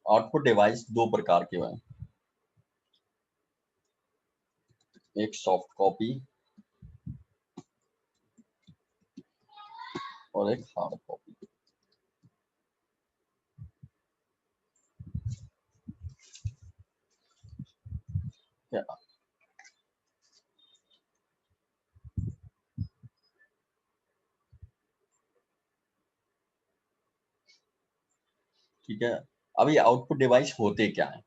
Output device दो प्रकार के हैं, एक सॉफ्ट कॉपी और एक हार्ड कॉपी। ठीक है, अब ये आउटपुट डिवाइस होते क्या है?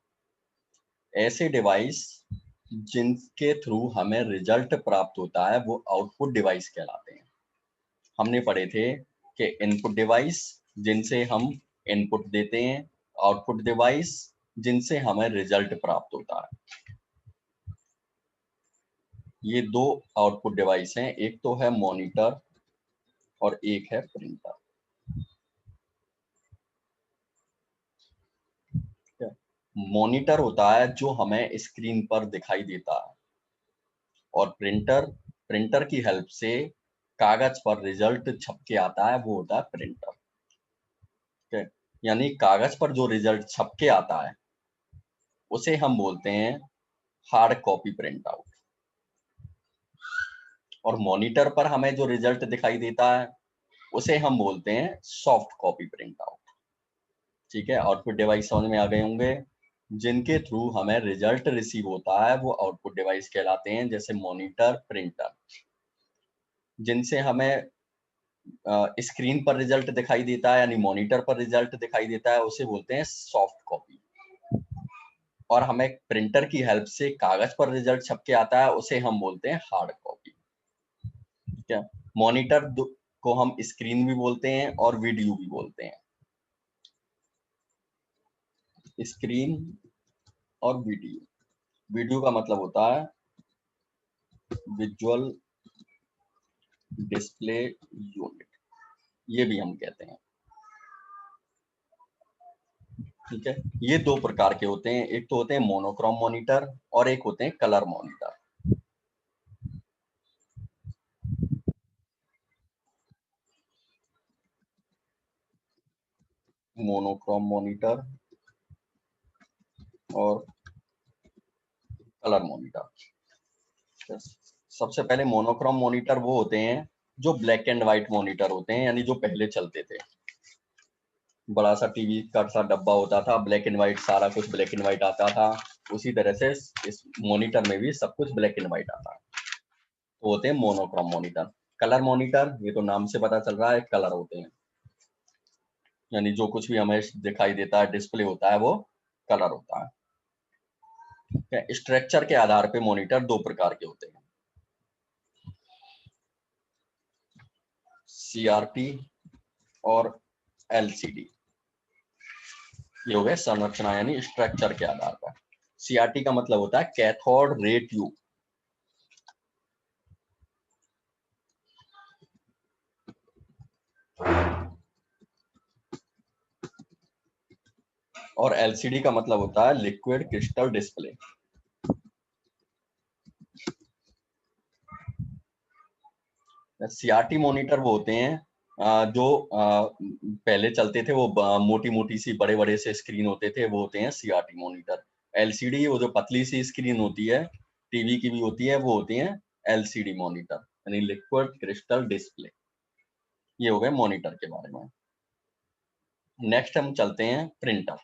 ऐसे डिवाइस जिनके थ्रू हमें रिजल्ट प्राप्त होता है वो आउटपुट डिवाइस कहलाते हैं। हमने पढ़े थे कि इनपुट डिवाइस जिनसे हम इनपुट देते हैं, आउटपुट डिवाइस जिनसे हमें रिजल्ट प्राप्त होता है। ये दो आउटपुट डिवाइस हैं, एक तो है मॉनिटर और एक है प्रिंटर। मॉनिटर होता है जो हमें स्क्रीन पर दिखाई देता है, और प्रिंटर प्रिंटर की हेल्प से कागज पर रिजल्ट छप के आता है, वो होता है प्रिंटर। ठीक है, यानी कागज पर जो रिजल्ट छप के आता है उसे हम बोलते हैं हार्ड कॉपी प्रिंट आउट, और मॉनिटर पर हमें जो रिजल्ट दिखाई देता है उसे हम बोलते हैं सॉफ्ट कॉपी प्रिंट आउट। ठीक है, आउटपुट डिवाइस समझ में आ गए होंगे। जिनके थ्रू हमें रिजल्ट रिसीव होता है वो आउटपुट डिवाइस कहलाते हैं, जैसे मॉनिटर, प्रिंटर। जिनसे हमें स्क्रीन पर रिजल्ट दिखाई देता है यानी मॉनिटर पर रिजल्ट दिखाई देता है उसे बोलते हैं सॉफ्ट कॉपी, और हमें प्रिंटर की हेल्प से कागज पर रिजल्ट छप के आता है उसे हम बोलते हैं हार्ड कॉपी। ठीक है, मॉनिटर को हम स्क्रीन भी बोलते हैं और वीडियो भी बोलते हैं। स्क्रीन और वीडियो, वीडियो का मतलब होता है विजुअल डिस्प्ले यूनिट, ये भी हम कहते हैं। ठीक है, ये दो प्रकार के होते हैं, एक तो होते हैं मोनोक्रोम मॉनिटर और एक होते हैं कलर मॉनिटर। मोनोक्रोम मॉनिटर और कलर मॉनिटर। सबसे पहले मोनोक्रोम मॉनिटर वो होते हैं जो ब्लैक एंड व्हाइट मॉनिटर होते हैं, यानी जो पहले चलते थे। बड़ा सा टीवी का सा डब्बा होता था, ब्लैक एंड व्हाइट, सारा कुछ ब्लैक एंड व्हाइट आता था। उसी तरह से इस मॉनिटर में भी सब कुछ ब्लैक एंड व्हाइट आता है, तो होते हैं मोनोक्रोम मॉनिटर। कलर मॉनिटर, ये तो नाम से पता चल रहा है, कलर होते हैं, यानी जो कुछ भी हमें दिखाई देता है, डिस्प्ले होता है, वो कलर होता है। स्ट्रक्चर के आधार पे मॉनिटर दो प्रकार के होते हैं, सीआरटी और एलसीडी। ये हो गए संरचना यानी स्ट्रक्चर के आधार पर। सीआरटी का मतलब होता है कैथोड रे ट्यूब, और एलसीडी का मतलब होता है liquid crystal display. CRT monitor वो होते हैं जो पहले चलते थे, वो मोटी मोटी सी बड़े बड़े से स्क्रीन होते थे, वो होते हैं सीआरटी मॉनिटर। एलसीडी वो जो पतली सी स्क्रीन होती है, टीवी की भी होती है, वो होती है एलसीडी मॉनिटर यानी लिक्विड क्रिस्टल डिस्प्ले। ये हो गए मॉनिटर के बारे में। नेक्स्ट हम चलते हैं प्रिंटर।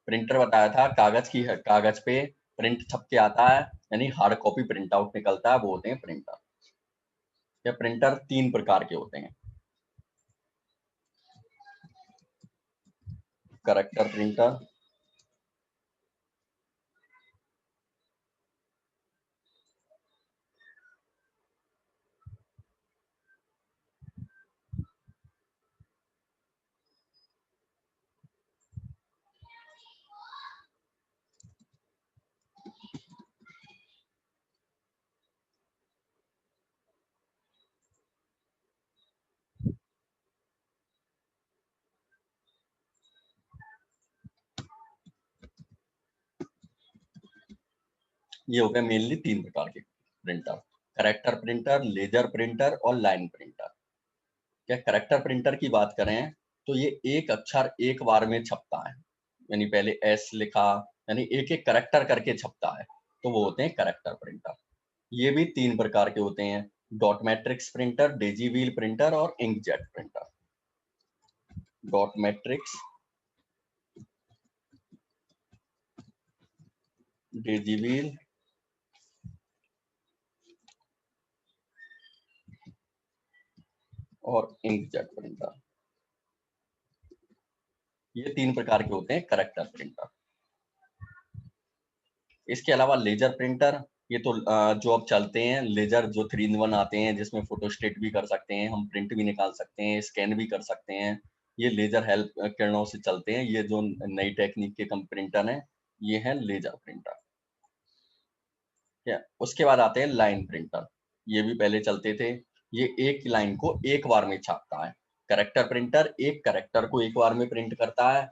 प्रिंटर बताया था कागज पे प्रिंट छप के आता है, यानी हार्ड कॉपी प्रिंट आउट निकलता है, वो होते हैं प्रिंटर। ये प्रिंटर तीन प्रकार के होते हैं, करेक्टर प्रिंटर, ये हो गए मेनली तीन प्रकार के printer, character printer, laser printer और लाइन प्रिंटर। क्या करेक्टर प्रिंटर की बात करें तो ये एक अक्षर एक बार में छपता है, यानी पहले एस लिखा, यानी एक एक करेक्टर करके छपता है, तो वो होते हैं करेक्टर प्रिंटर। ये भी 3 प्रकार के होते हैं, dot matrix printer, daisy wheel printer और inkjet printer. Dot matrix, daisy wheel और इंकजेट प्रिंटर, ये 3 प्रकार के होते हैं करेक्टर प्रिंटर। इसके अलावा लेजर प्रिंटर, ये तो जो अब चलते हैं लेजर, जो 3-in-1 आते हैं जिसमें फोटोस्टेट भी कर सकते हैं, हम प्रिंट भी निकाल सकते हैं, स्कैन भी कर सकते हैं, ये लेजर हेल्प किरणों से चलते हैं। ये जो नई टेक्निक के प्रिंटर हैं ये हैं लेजर प्रिंटर। उसके बाद आते हैं लाइन प्रिंटर, ये भी पहले चलते थे। ये एक लाइन को एक बार में छापता है। करेक्टर प्रिंटर एक करेक्टर को एक बार में प्रिंट करता है,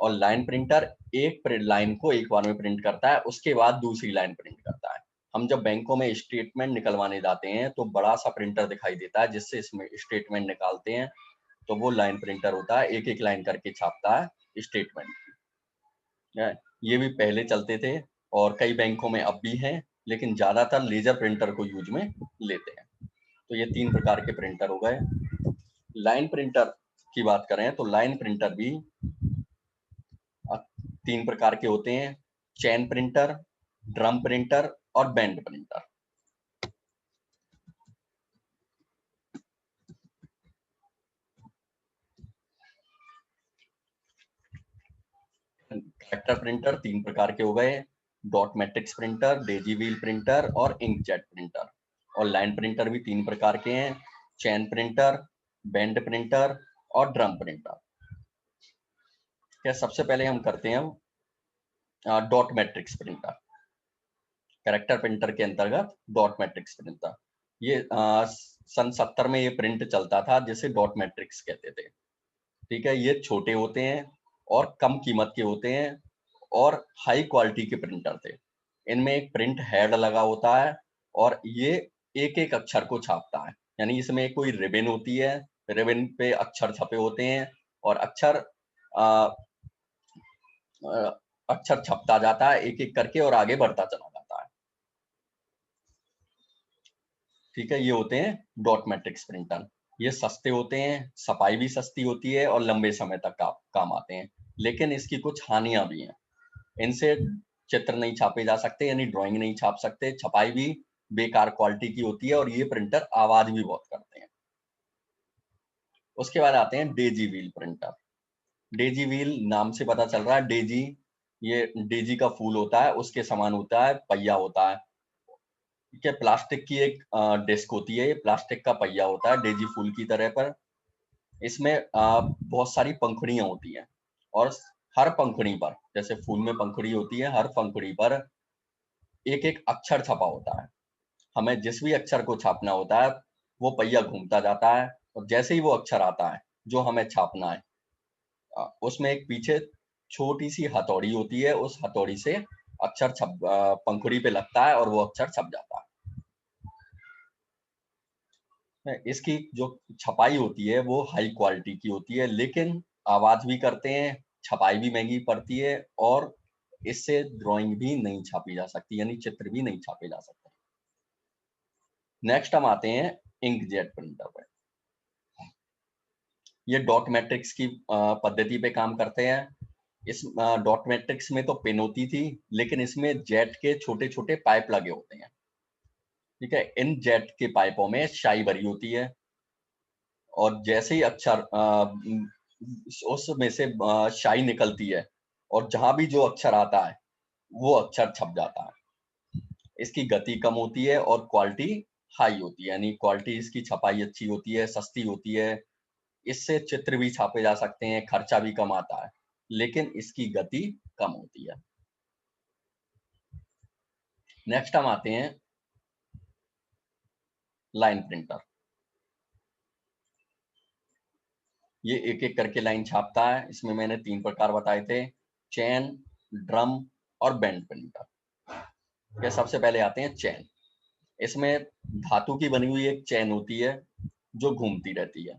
और लाइन प्रिंटर एक लाइन को एक बार में प्रिंट करता है, उसके बाद दूसरी लाइन प्रिंट करता है। हम जब बैंकों में स्टेटमेंट निकलवाने जाते हैं तो बड़ा सा प्रिंटर दिखाई देता है जिससे इसमें स्टेटमेंट निकालते हैं, तो वो लाइन प्रिंटर होता है, एक एक लाइन करके छापता है स्टेटमेंट। ये भी पहले चलते थे और कई बैंकों में अब भी हैं, लेकिन ज्यादातर लेजर प्रिंटर को यूज में लेते हैं। तो ये 3 प्रकार के प्रिंटर हो गए। लाइन प्रिंटर की बात करें तो लाइन प्रिंटर भी 3 प्रकार के होते हैं, चेन प्रिंटर, ड्रम प्रिंटर और बैंड प्रिंटर। करेक्टर प्रिंटर 3 प्रकार के हो गए, dot matrix printer, daisy wheel printer और इंकजेट प्रिंटर। और लाइन प्रिंटर भी 3 प्रकार के हैं, चेन प्रिंटर, बैंड प्रिंटर और ड्रम प्रिंटर। क्या सबसे पहले हम करते हैं dot matrix printer. Character printer के अंतर्गत डॉट मैट्रिक्स प्रिंटर, ये सन 70 में ये प्रिंट चलता था जिसे डॉट मैट्रिक्स कहते थे। ठीक है, ये छोटे होते हैं और कम कीमत के होते हैं और हाई क्वालिटी के प्रिंटर थे। इनमें एक प्रिंट हेड लगा होता है और ये एक एक अक्षर को छापता है, यानी इसमें कोई रिबन होती है, रिबन पे अक्षर छपे होते हैं और अक्षर छपता जाता है एक एक करके और आगे बढ़ता चला जाता है। ठीक है, ये होते हैं डॉट मैट्रिक्स प्रिंटर। ये सस्ते होते हैं, छपाई भी सस्ती होती है और लंबे समय तक काम आते हैं, लेकिन इसकी कुछ हानियां भी हैं। इनसे चित्र नहीं छापे जा सकते, यानी ड्राइंग नहीं छाप सकते, छपाई भी बेकार क्वालिटी की होती है और ये प्रिंटर आवाज भी बहुत करते हैं। उसके बाद आते हैं Daisy wheel printer. Daisy wheel नाम से पता चल रहा है, डेजी, ये डेजी का फूल होता है उसके समान होता है, पहिया होता है। ठीक है, प्लास्टिक की एक डिस्क होती है, ये प्लास्टिक का पहिया होता है डेजी फूल की तरह पर। इसमें बहुत सारी पंखुड़ियां होती हैं और हर पंखुड़ी पर, जैसे फूल में पंखुड़ी होती है, हर पंखुड़ी पर एक एक अक्षर छपा होता है। हमें जिस भी अक्षर को छापना होता है वो पहिया घूमता जाता है और जैसे ही वो अक्षर आता है जो हमें छापना है, उसमें एक पीछे छोटी सी हथौड़ी होती है, उस हथौड़ी से अक्षर पंखुड़ी पे लगता है और वो अक्षर छप जाता है। इसकी जो छपाई होती है वो हाई क्वालिटी की होती है, लेकिन आवाज भी करते हैं, छपाई भी महंगी पड़ती है और इससे ड्राइंग भी नहीं छापी जा सकती, यानी चित्र भी नहीं छापे जा सकते। नेक्स्ट हम आते हैं इंकजेट प्रिंटर पर। ये डॉट मैट्रिक्स की पद्धति पे काम करते हैं। इस डॉट मैट्रिक्स में तो पेन होती थी, लेकिन इसमें जेट के छोटे छोटे पाइप लगे होते हैं। ठीक है, इन जेट के पाइपों में स्याही भरी होती है और जैसे ही अक्षर उसमें से स्याही निकलती है और जहां भी जो अक्षर आता है वो अक्षर छप जाता है। इसकी गति कम होती है और क्वालिटी हाई होती है, यानी क्वालिटी इसकी छपाई अच्छी होती है, सस्ती होती है। इससे चित्र भी छापे जा सकते हैं, खर्चा भी कम आता है, लेकिन इसकी गति कम होती है। नेक्स्ट हम आते हैं लाइन प्रिंटर। ये एक एक करके लाइन छापता है। इसमें मैंने 3 प्रकार बताए थे, चैन, ड्रम और बैंड प्रिंटर। ये सबसे पहले आते हैं चैन। इसमें धातु की बनी हुई एक चैन होती है जो घूमती रहती है।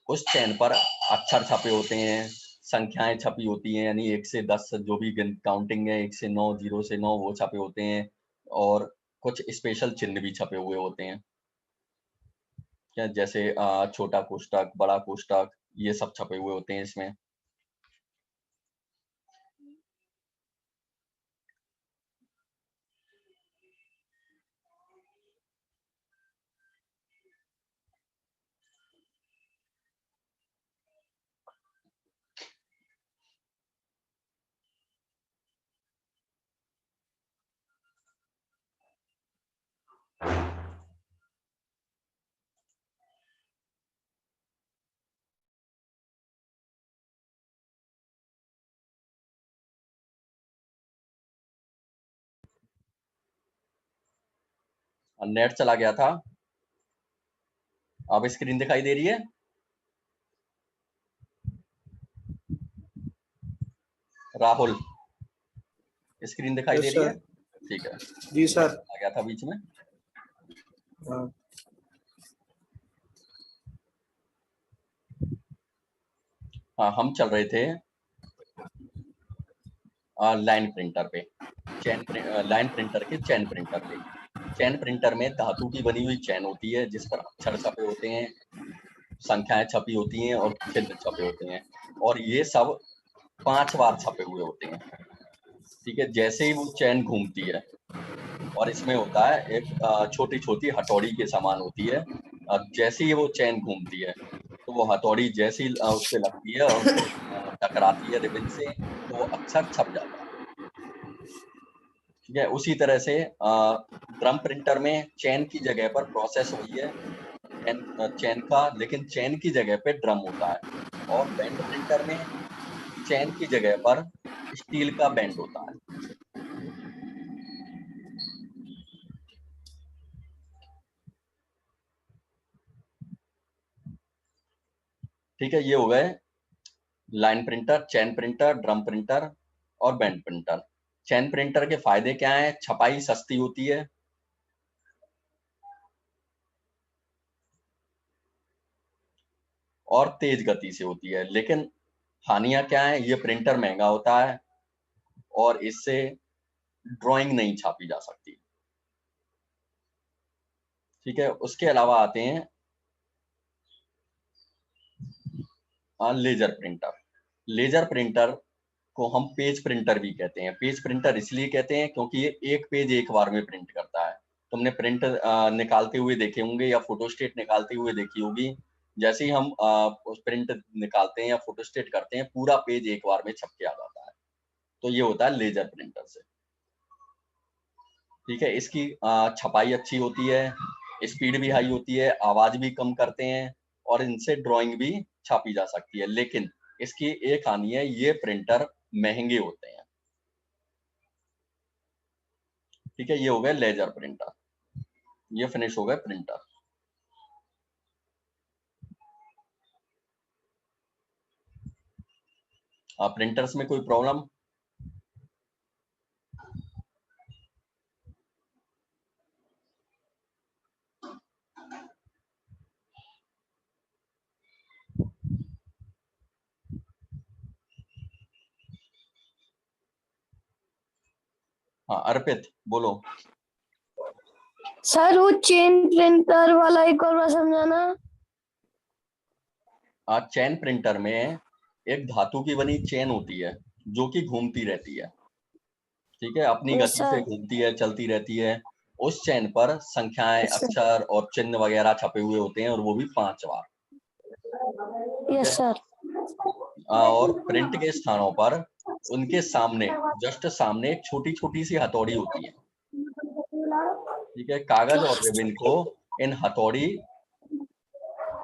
उस चेन पर अक्षर छपे होते हैं, संख्याएं छपी होती हैं, यानी 1 से 10 जो भी काउंटिंग है, 1 से 9, 0 से 9 वो छपे होते हैं, और कुछ स्पेशल चिन्ह भी छपे हुए होते हैं, क्या जैसे छोटा कोष्ठक, बड़ा कोष्ठक, ये सब छपे हुए होते हैं इसमें। नेट चला गया था। अब स्क्रीन दिखाई दे रही है? राहुल, स्क्रीन दिखाई दे यस रही है? सर। ठीक है, जी नेट सर। चला गया था बीच में। हाँ। हाँ, हम चल रहे थे लाइन प्रिंटर पे, लाइन प्रिंटर के चैन प्रिंटर पे। चैन प्रिंटर में धातु की बनी हुई चैन होती है, जिस पर अक्षर छपे होते हैं, संख्याएं छपी होती हैं और चिन्ह छपे होते हैं, और ये सब 5 बार छपे हुए होते हैं। ठीक है, जैसे ही वो चैन घूमती है, और इसमें होता है एक छोटी छोटी हथौड़ी के समान होती है, जैसे ही वो चैन घूमती है तो वो हथौड़ी जैसी उस पे लगती है और टकराती है रिबन से, तो वो अक्षर छप जाता है। ठीक है, उसी तरह से ड्रम प्रिंटर में चैन की जगह पर प्रोसेस हुई है चैन का, लेकिन चैन की जगह पे ड्रम होता है, और बैंड प्रिंटर में चैन की जगह पर स्टील का बैंड होता है। ठीक है, ये हो गए लाइन प्रिंटर, चैन प्रिंटर, ड्रम प्रिंटर और बैंड प्रिंटर। चैन प्रिंटर के फायदे क्या हैं? छपाई सस्ती होती है, और तेज गति से होती है, लेकिन हानियां क्या है? ये प्रिंटर महंगा होता है, और इससे ड्राइंग नहीं छापी जा सकती। ठीक है, उसके अलावा आते हैं लेजर प्रिंटर। लेजर प्रिंटर को हम पेज प्रिंटर भी कहते हैं। पेज प्रिंटर इसलिए कहते हैं क्योंकि ये एक पेज एक बार में प्रिंट करता है। तुमने प्रिंट निकालते हुए देखे होंगे या फोटोस्टेट निकालते हुए देखी होगी। जैसे ही हम उस प्रिंट निकालते हैं या फोटोस्टेट करते हैं, पूरा पेज एक बार में छप के आ जाता है। तो ये होता है लेजर प्रिंटर से। ठीक है, इसकी छपाई अच्छी होती है, स्पीड भी हाई होती है, आवाज भी कम करते हैं, और इनसे ड्राइंग भी छापी जा सकती है। लेकिन इसकी एक हानि है, ये प्रिंटर महंगे होते हैं। ठीक है, ये हो गए लेजर प्रिंटर, ये फिनिश हो गए प्रिंटर। प्रिंटर्स में कोई प्रॉब्लम? हाँ अर्पित बोलो। सर वो चेन प्रिंटर वाला एक और बार समझाना। चैन प्रिंटर में एक धातु की बनी चेन होती है, जो कि घूमती रहती है। ठीक है, अपनी यस गति से सर। घूमती है, चलती रहती है। उस चैन पर संख्याएं, यस सर। अक्षर और चिन्ह वगैरह छपे हुए होते हैं, और वो भी 5 बार। ठीक यस है, सर। और प्रिंट के स्थानों पर उनके सामने, जस्ट सामने एक छोटी छोटी सी हथौड़ी होती है। ठीक है, कागज और रिबन को इन हथौड़ी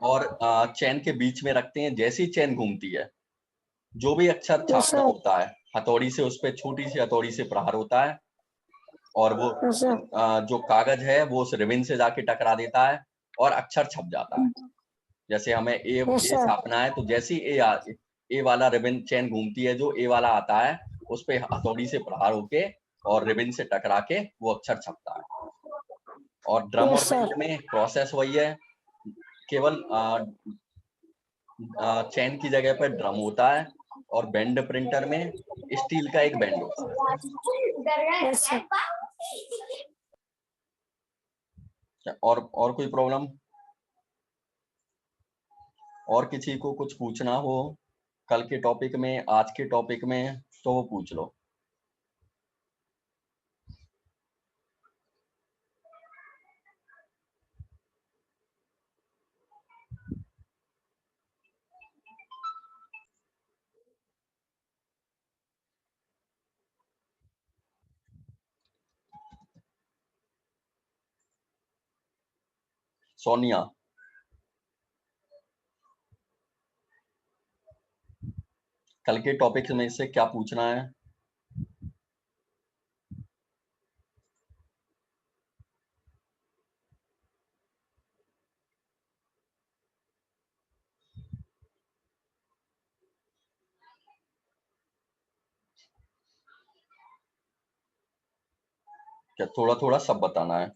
और चैन के बीच में रखते हैं। जैसी चैन घूमती है, जो भी अक्षर यस छापना सर। होता है, हथौड़ी से उस पर छोटी सी हथौड़ी से प्रहार होता है, और वो यस सर। जो कागज है वो उस रिबन से जाके टकरा देता है, और अक्षर छप जाता है। जैसे हमें ए यस ए सर। छापना है, तो जैसे ही ए वाला रिबन चैन घूमती है, जो ए वाला आता है उस पे हथौड़ी से प्रहार होके और रिबन से टकरा के वो अक्षर छपता है। और ड्रम और यस सर। बैंड में प्रोसेस वही है, केवल चैन की जगह पर ड्रम होता है और बेंड प्रिंटर में स्टील का एक बेंड होता है। Yes, sir. और कोई प्रॉब्लम? और किसी को कुछ पूछना हो कल के टॉपिक में, आज के टॉपिक में, तो वो पूछ लो। सोनिया, कल के टॉपिक में से क्या पूछना है? क्या थोड़ा थोड़ा सब बताना है?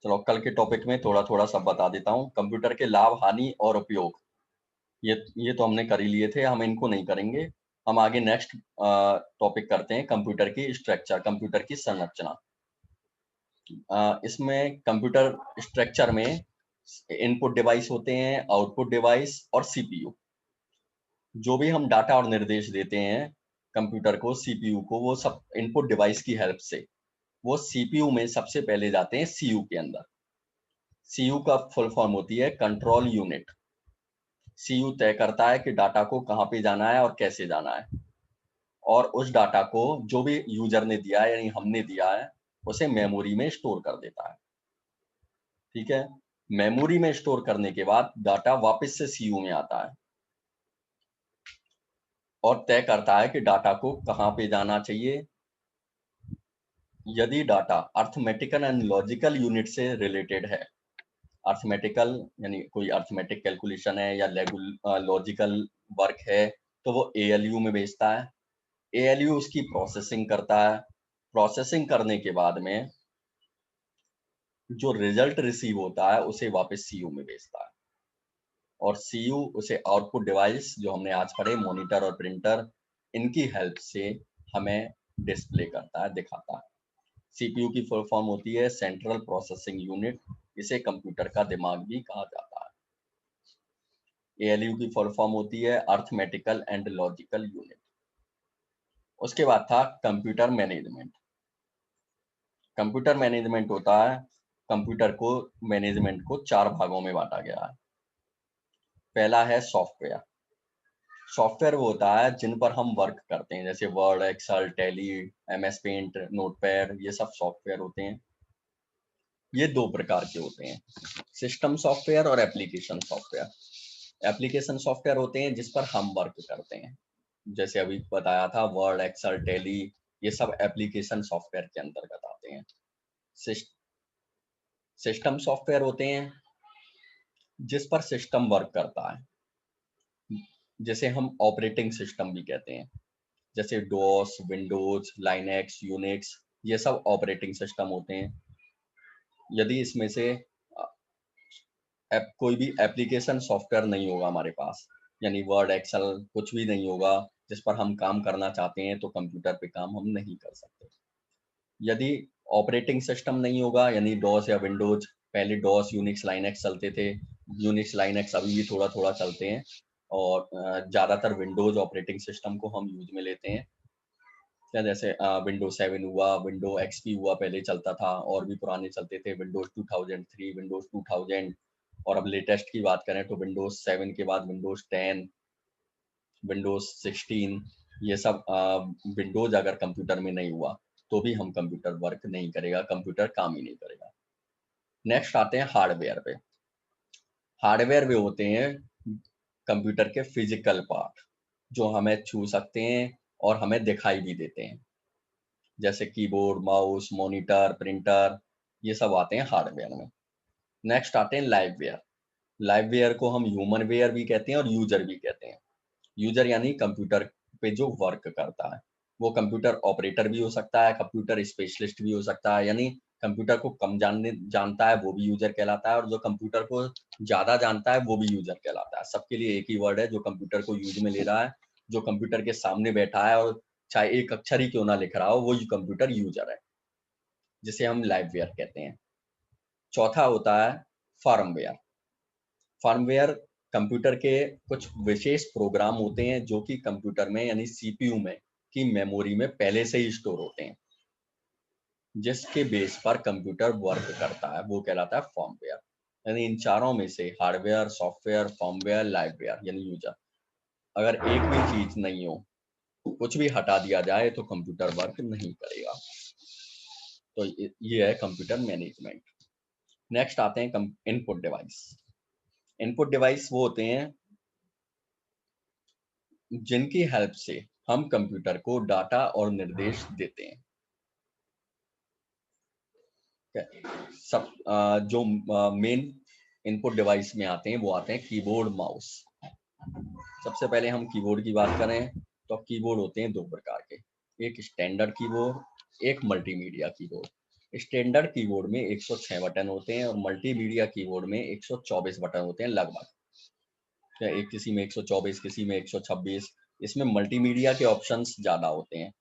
चलो कल के टॉपिक में थोड़ा थोड़ा सब बता देता हूँ। कंप्यूटर के लाभ, हानि और उपयोग, ये तो हमने कर ही लिए थे, हम इनको नहीं करेंगे। हम आगे नेक्स्ट टॉपिक करते हैं, कंप्यूटर की स्ट्रक्चर, कंप्यूटर की संरचना। इसमें कंप्यूटर स्ट्रक्चर में इनपुट डिवाइस होते हैं, आउटपुट डिवाइस और सीपीयू। जो भी हम डाटा और निर्देश देते हैं कंप्यूटर को, सीपीयू को, वो सब इनपुट डिवाइस की हेल्प से वो सीपीयू में सबसे पहले जाते हैं सीयू के अंदर। सीयू का फुल फॉर्म होती है कंट्रोल यूनिट। सीयू तय करता है कि डाटा को कहाँ पे जाना है और कैसे जाना है, और उस डाटा को जो भी यूजर ने दिया है, यानी हमने दिया है, उसे मेमोरी में स्टोर कर देता है। ठीक है, मेमोरी में स्टोर करने के बाद डाटा वापस से सीयू में आता है और तय करता है कि डाटा को कहाँ पे जाना चाहिए। यदि data arithmetical and logical unit से रिलेटेड है, अर्थमेटिकल यानी कोई अर्थमेटिक कैलकुलेशन है या लॉजिकल वर्क है, तो वो एएलयू में भेजता है। एएलयू उसकी प्रोसेसिंग करता है। प्रोसेसिंग करने के बाद में जो रिजल्ट रिसीव होता है उसे वापस सीयू में भेजता है, और सीयू उसे आउटपुट डिवाइस जो हमने आज पढ़े, मॉनिटर और प्रिंटर, इनकी हेल्प से हमें डिस्प्ले करता है, दिखाता है। सीपीयू की फुल फॉर्म होती है सेंट्रल प्रोसेसिंग यूनिट, इसे कंप्यूटर का दिमाग भी कहा जाता है। एएलयू की फुल फॉर्म होती है अर्थमेटिकल एंड लॉजिकल यूनिट। उसके बाद था कंप्यूटर मैनेजमेंट। कंप्यूटर मैनेजमेंट होता है, कंप्यूटर को मैनेजमेंट को 4 भागों में बांटा गया है। पहला है सॉफ्टवेयर। सॉफ्टवेयर वो होता है जिन पर हम वर्क करते हैं, जैसे Word, Excel, Tally, MS Paint, Notepad, ये सब सॉफ्टवेयर होते हैं। ये 2 प्रकार के होते हैं, सिस्टम सॉफ्टवेयर और एप्लीकेशन सॉफ्टवेयर। एप्लीकेशन सॉफ्टवेयर होते हैं जिस पर हम वर्क करते हैं, जैसे अभी बताया था वर्ड, एक्सेल, टैली, ये सब एप्लीकेशन सॉफ्टवेयर के अंतर्गत आते हैं। सिस्टम सॉफ्टवेयर होते हैं जिस पर सिस्टम वर्क करता है, जैसे हम ऑपरेटिंग सिस्टम भी कहते हैं, जैसे डोस, विंडोज, लाइनेक्स, यूनिक्स, ये सब ऑपरेटिंग सिस्टम होते हैं। यदि इसमें से कोई भी एप्लीकेशन सॉफ्टवेयर नहीं होगा हमारे पास, यानी वर्ड, एक्सेल कुछ भी नहीं होगा जिस पर हम काम करना चाहते हैं, तो कंप्यूटर पे काम हम नहीं कर सकते। यदि ऑपरेटिंग सिस्टम नहीं होगा, यानी डॉस या विंडोज, पहले डॉस, यूनिक्स, लाइनेक्स चलते थे, यूनिक्स, लाइनेक्स अभी भी थोड़ा थोड़ा चलते हैं, और ज़्यादातर विंडोज ऑपरेटिंग सिस्टम को हम यूज में लेते हैं। क्या, जैसे विंडोज 7 हुआ, विंडो एक्सपी हुआ, पहले चलता था, और भी पुराने चलते थे, विंडोज 2003, विंडोज 2000, और अब लेटेस्ट की बात करें तो विंडोज 7 के बाद विंडोज 10, विंडोज 16, ये सब विंडोज अगर कंप्यूटर में नहीं हुआ तो भी हम कंप्यूटर वर्क नहीं करेगा, कंप्यूटर काम ही नहीं करेगा। नेक्स्ट आते हैं हार्डवेयर पे। हार्डवेयर वे होते हैं कंप्यूटर के फिजिकल पार्ट जो हमें छू सकते हैं और हमें दिखाई भी देते हैं, जैसे कीबोर्ड, माउस, मॉनिटर, प्रिंटर, ये सब आते हैं हार्डवेयर में। नेक्स्ट आते हैं लाइववेयर। लाइववेयर को हम ह्यूमन वेयर भी कहते हैं और यूजर भी कहते हैं। यूजर यानी कंप्यूटर पे जो वर्क करता है, वो कंप्यूटर ऑपरेटर भी हो सकता है, कंप्यूटर स्पेशलिस्ट भी हो सकता है, यानी कंप्यूटर को कम जानता है वो भी यूजर कहलाता है, और जो कंप्यूटर को ज्यादा जानता है वो भी यूजर कहलाता है। सबके लिए एक ही वर्ड है जो कंप्यूटर को यूज में ले रहा है, जो कंप्यूटर के सामने बैठा है और चाहे एक अक्षर ही क्यों ना लिख रहा हो, वो कंप्यूटर यूजर है, जिसे हम लाइववेयर कहते हैं। चौथा होता है फर्मवेयर। फर्मवेयर कंप्यूटर के कुछ विशेष प्रोग्राम होते हैं जो कि कंप्यूटर में यानी सीपीयू में की मेमोरी में पहले से ही स्टोर होते हैं, जिसके बेस पर कंप्यूटर वर्क करता है, वो कहलाता है फर्मवेयर। यानी इन चारों में से हार्डवेयर, सॉफ्टवेयर, फर्मवेयर, लाइववेयर यानी यूजर, अगर एक भी चीज नहीं हो, कुछ भी हटा दिया जाए तो कंप्यूटर वर्क नहीं करेगा। तो ये है कंप्यूटर मैनेजमेंट। नेक्स्ट आते हैं इनपुट डिवाइस। इनपुट डिवाइस वो होते हैं जिनकी हेल्प से हम कंप्यूटर को डाटा और निर्देश देते हैं। सब जो मेन इनपुट डिवाइस में आते हैं वो आते हैं कीबोर्ड, माउस। सबसे पहले हम कीबोर्ड की बात करें तो कीबोर्ड होते हैं दो प्रकार के, एक स्टैंडर्ड कीबोर्ड, एक मल्टीमीडिया कीबोर्ड। स्टैंडर्ड कीबोर्ड में 106 बटन होते हैं और मल्टीमीडिया कीबोर्ड में 124 बटन होते हैं लगभग, एक किसी में 124, किसी में 126। इसमें मल्टीमीडिया के ऑप्शंस ज्यादा होते हैं,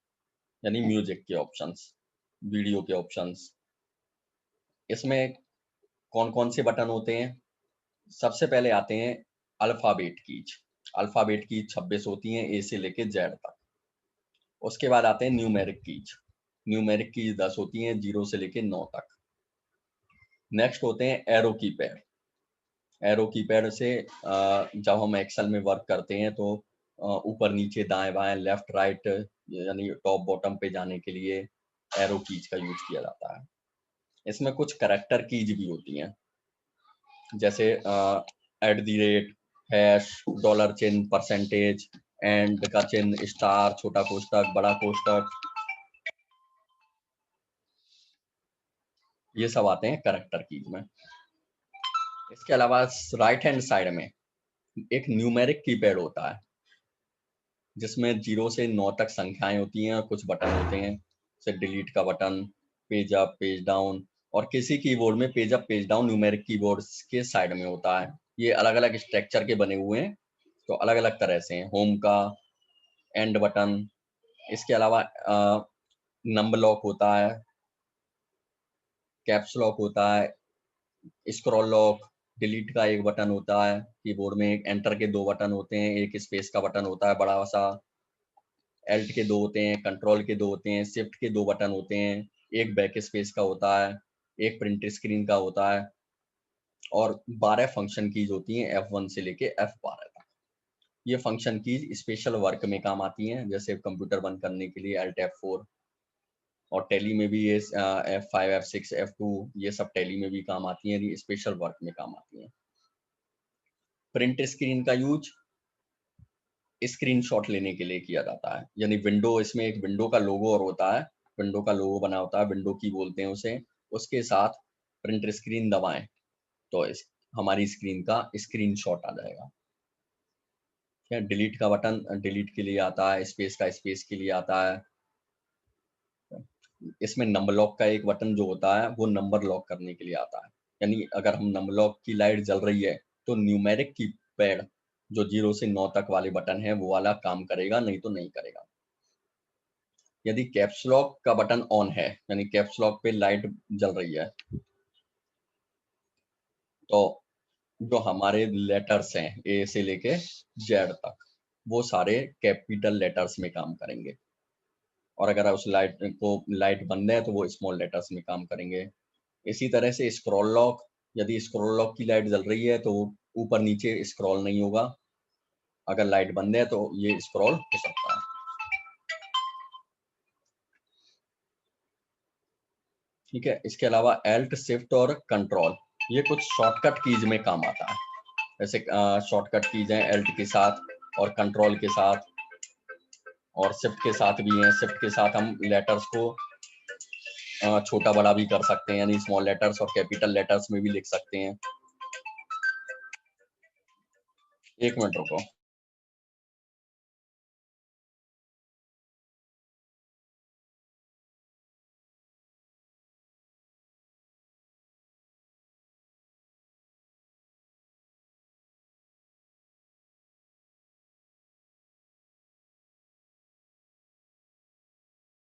यानी म्यूजिक के ऑप्शंस, वीडियो के ऑप्शंस। इसमें कौन कौन से बटन होते हैं? सबसे पहले आते हैं अल्फाबेट कीज। अल्फाबेट कीज 26 होती हैं, ए से लेके जेड तक। उसके बाद आते हैं न्यूमेरिक कीज। न्यूमेरिक कीज 10 होती हैं, 0 से लेके 9 तक। नेक्स्ट होते हैं एरो कीपैड। एरो कीपैड से जब हम एक्सेल में वर्क करते हैं तो ऊपर नीचे दाएं बाएं लेफ्ट राइट यानी टॉप बॉटम पे जाने के लिए एरो कीज का यूज किया जाता है। इसमें कुछ कैरेक्टर कीज भी होती हैं, जैसे @, हैश, डॉलर चिन्ह, परसेंटेज, एंड का चिन्ह, स्टार, छोटा कोष्टक, बड़ा कोष्टक, ये सब आते हैं कैरेक्टर कीज में। इसके अलावा राइट हैंड साइड में एक न्यूमेरिक कीपैड होता है जिसमें 0 से 9 तक संख्याएं होती हैं और कुछ बटन होते हैं, जैसे डिलीट का button, page up, page down. और किसी कीबोर्ड में page up, page down numeric keyboards के साइड में होता है। ये अलग अलग स्ट्रक्चर के बने हुए हैं, तो अलग अलग तरह से हैं। होम का, एंड बटन। इसके अलावा नंबर लॉक होता है, कैप्स लॉक होता है, स्क्रॉल लॉक, डिलीट का एक बटन होता है कीबोर्ड में, एक एंटर के 2 बटन होते हैं, एक स्पेस का बटन होता है बड़ा सा, एल्ट के 2 होते हैं, कंट्रोल के 2 होते हैं, शिफ्ट के 2 बटन होते हैं, एक बैक स्पेस का होता है, एक प्रिंट स्क्रीन का होता है, और 12 फंक्शन कीज होती हैं F1 से लेके F12 तक। ये फंक्शन कीज स्पेशल वर्क में काम आती हैं, जैसे कंप्यूटर बंद करने के लिए Alt F4, और टैली में भी ये F5, F6, F2 ये सब टैली में भी काम आती हैं, ये स्पेशल वर्क में काम आती हैं। प्रिंट स्क्रीन का यूज स्क्रीनशॉट लेने के लिए किया जाता है, यानी विंडो, इसमें एक विंडो का लोगो और होता है, विंडो का लोगो बना होता है, विंडो की बोलते हैं उसे, उसके साथ प्रिंट स्क्रीन दबाएं तो हमारी स्क्रीन का स्क्रीनशॉट आ जाएगा। डिलीट का बटन डिलीट के लिए आता है, स्पेस का स्पेस के लिए आता है। इसमें नंबर लॉक का एक बटन जो होता है वो नंबर लॉक करने के लिए आता है, यानी अगर हम नंबर लॉक की लाइट जल रही है तो न्यूमेरिक कीपैड जो 0 से 9 तक वाले बटन है वो वाला काम करेगा, नहीं तो नहीं करेगा। यदि कैप्स लॉक का बटन ऑन है, यानी कैप्स लॉक पे लाइट जल रही है, तो जो हमारे लेटर्स हैं ए से लेके जेड तक, वो सारे कैपिटल लेटर्स में काम करेंगे, और अगर उस लाइट बंद है तो वो स्मॉल लेटर्स में काम करेंगे। इसी तरह से स्क्रॉल लॉक, यदि स्क्रॉल लॉक की लाइट जल रही है तो ऊपर नीचे स्क्रॉल नहीं होगा, अगर लाइट बंद है तो ये स्क्रॉल हो सकता है। ठीक है, इसके अलावा एल्ट, शिफ्ट और कंट्रोल ये कुछ शॉर्टकट कीज में काम आता है। जैसे शॉर्टकट कीज हैं एल्ट के साथ और कंट्रोल के साथ और शिफ्ट के साथ भी हैं। शिफ्ट के साथ हम लेटर्स को छोटा बड़ा भी कर सकते हैं, यानी स्मॉल लेटर्स और कैपिटल लेटर्स में भी लिख सकते हैं। एक मिनट रुको।